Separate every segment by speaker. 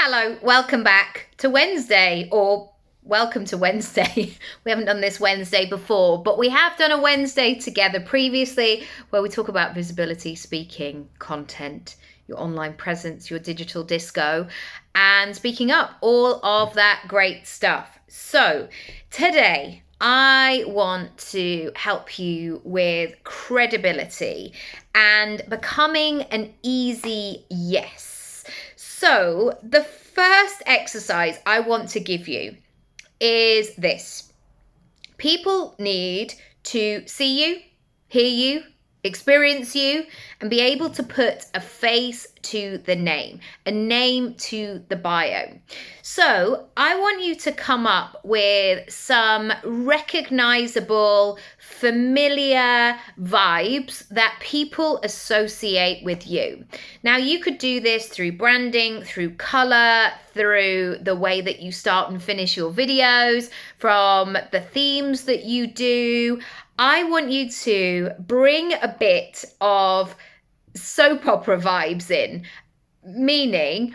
Speaker 1: Hello, welcome back to Wednesday, or welcome to Wednesday. We haven't done this Wednesday before, but we have done a Wednesday together previously where we talk about visibility, speaking, content, your online presence, your digital disco, and speaking up, all of that great stuff. So today, I want to help you with credibility and becoming an easy yes. So the first exercise I want to give you is this. People need to see you, hear you, experience you, and be able to put a face to the name, a name to the bio. So I want you to come up with some recognizable, familiar vibes that people associate with you. Now, you could do this through branding, through color, through the way that you start and finish your videos, from the themes that you do. I want you to bring a bit of soap opera vibes in, meaning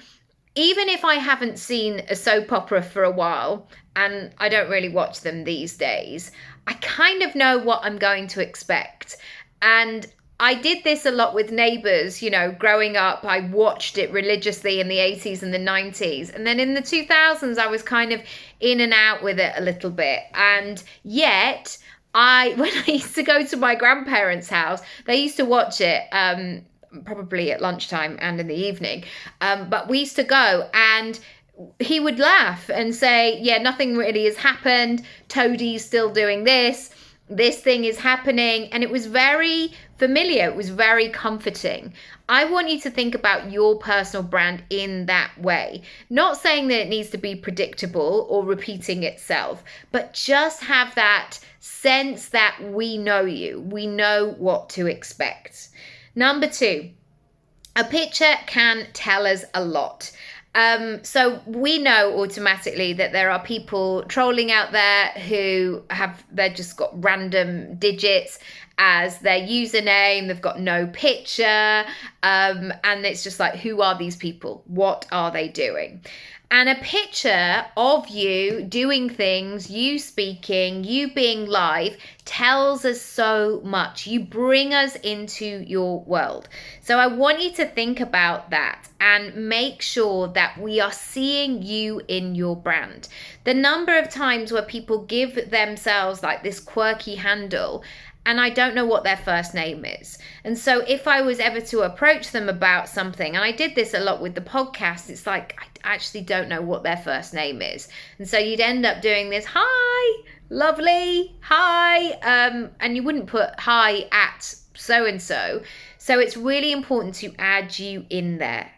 Speaker 1: even if I haven't seen a soap opera for a while, and I don't really watch them these days, I kind of know what I'm going to expect. And I did this a lot with Neighbours, growing up. I watched it religiously in the 80s and the 90s. And then in the 2000s, I was kind of in and out with it a little bit. And yet, when I used to go to my grandparents' house, they used to watch it probably at lunchtime and in the evening. But we used to go and he would laugh and say, yeah, nothing really has happened. Toadie's still doing this. This thing is happening. And it was very familiar. It was very comforting. I want you to think about your personal brand in that way. Not saying that it needs to be predictable or repeating itself, but just have that sense that we know you. We know what to expect. Number 2, a picture can tell us a lot. So we know automatically that there are people trolling out there who they've just got random digits as their username. They've got no picture. And it's just like, who are these people? What are they doing? And a picture of you doing things, you speaking, you being live tells us so much. You bring us into your world. So I want you to think about that and make sure that we are seeing you in your brand. The number of times where people give themselves like this quirky handle and I don't know what their first name is. And so if I was ever to approach them about something, and I did this a lot with the podcast, it's like, I actually don't know what their first name is. And so you'd end up doing this, hi, lovely, hi. And you wouldn't put hi at so-and-so. So it's really important to add you in there.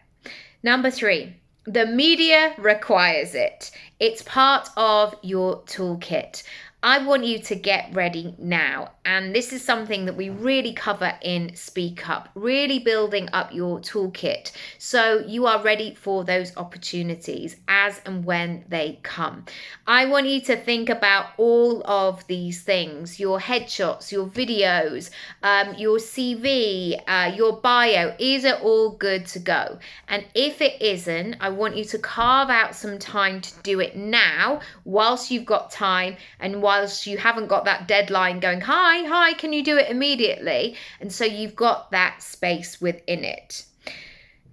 Speaker 1: Number 3. The media requires it. It's part of your toolkit. I want you to get ready now. And this is something that we really cover in Speak Up, really building up your toolkit so you are ready for those opportunities as and when they come. I want you to think about all of these things, your headshots, your videos, your CV, your bio. Is it all good to go? And if it isn't, I want you to carve out some time to do it now whilst you've got time and whilst you haven't got that deadline going, hi, can you do it immediately? And so you've got that space within it.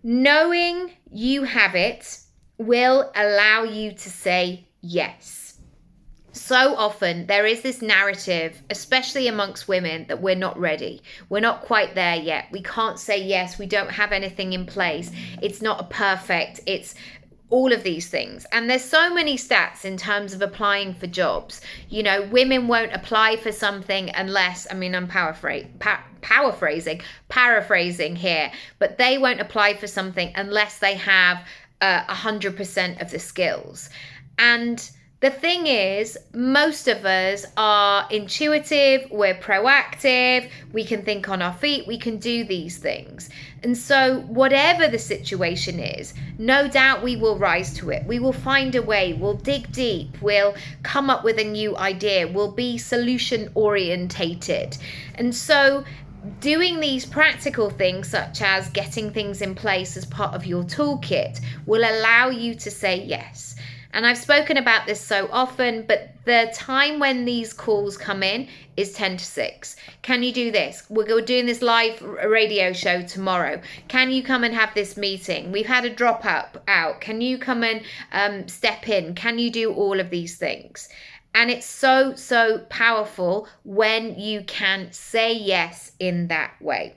Speaker 1: Knowing you have it will allow you to say yes. So often there is this narrative, especially amongst women, that we're not ready. We're not quite there yet. We can't say yes. We don't have anything in place. It's not perfect. It's all of these things. And there's so many stats in terms of applying for jobs. Women won't apply for something unless, I'm paraphrasing here, but they won't apply for something unless they have 100% of the skills. And the thing is, most of us are intuitive, we're proactive, we can think on our feet, we can do these things. And so whatever the situation is, no doubt we will rise to it. We will find a way, we'll dig deep, we'll come up with a new idea, we'll be solution orientated. And so doing these practical things, such as getting things in place as part of your toolkit, will allow you to say yes. And I've spoken about this so often, but the time when these calls come in is 10 to 6. Can you do this? We're doing this live radio show tomorrow. Can you come and have this meeting? We've had a drop out. Can you come and step in? Can you do all of these things? And it's so, so powerful when you can say yes in that way.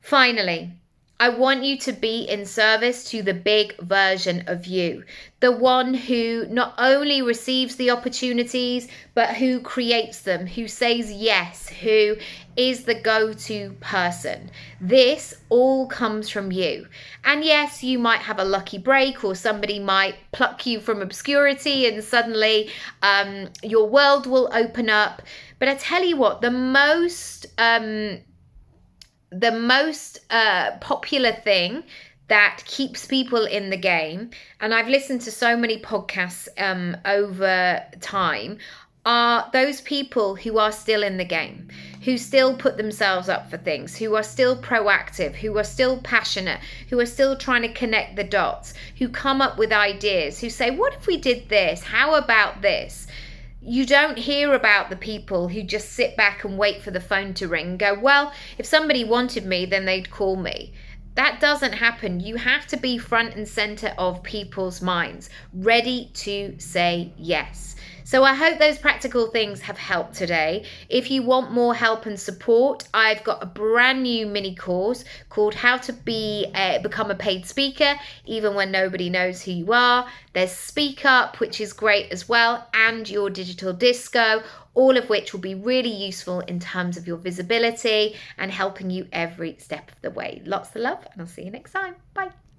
Speaker 1: Finally, I want you to be in service to the big version of you, the one who not only receives the opportunities, but who creates them, who says yes, who is the go-to person. This all comes from you. And yes, you might have a lucky break, or somebody might pluck you from obscurity and suddenly your world will open up. But I tell you what, the most popular thing that keeps people in the game, and I've listened to so many podcasts over time, are those people who are still in the game, who still put themselves up for things, who are still proactive, who are still passionate, who are still trying to connect the dots, who come up with ideas, who say, what if we did this? How about this? You don't hear about the people who just sit back and wait for the phone to ring and go, well, if somebody wanted me, then they'd call me. That doesn't happen. You have to be front and center of people's minds, ready to say yes. So I hope those practical things have helped today. If you want more help and support, I've got a brand new mini course called How to Become a Paid Speaker, even when nobody knows who you are. There's Speak Up, which is great as well, and your digital disco, all of which will be really useful in terms of your visibility and helping you every step of the way. Lots of love, and I'll see you next time. Bye.